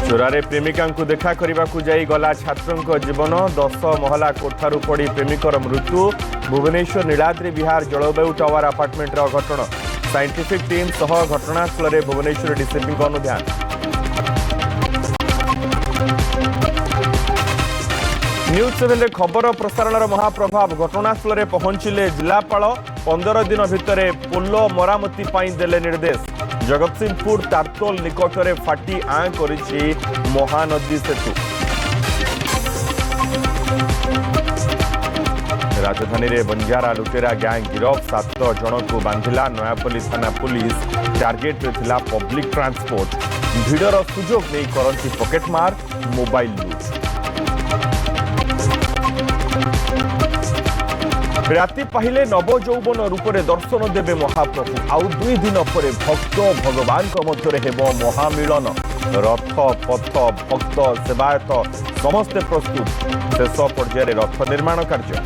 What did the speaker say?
चोरारे प्रेमिका देखा करने को जाई गला छात्रों जीवन 10 महला कोठारू पड़ी प्रेमिकर मृत्यु भुवनेश्वर नीलाद्री विहार जलवायु टावर अपार्टमेंट घटना साइंटिफिक टीम सह घटनास्थल में भुवनेश्वर डीसीपी अनुध्यान। न्यूज 7 खबर प्रसारण महाप्रभाव घटनास्थल में पहुंचिले जिलापाल 15 दिन भितर पोल मरामती देले निर्देश। जगतसिंहपुर तारतोल निकटरे फाटी आँ करिछि महानदी सेतु। राजधानी रे बंजारा लुटेरा गैंग गिरफ 7 जन को बांधिला नयापल्ली थाना पुलिस टार्गेट रे थिला पब्लिक ट्रांसपोर्ट भिड़र सुजोग नहीं करंती पॉकेटमार मोबाइल लूट। राति पाहिले नवजौवन रूपरे दर्शन देवे महाप्रभु आउ 2 दिन पर भक्त भगवान मध्य हेब महामिलन। रथ पथ भक्त सेवायत समस्ते प्रस्तुत शेष पर्यायर रथ निर्माण कार्य।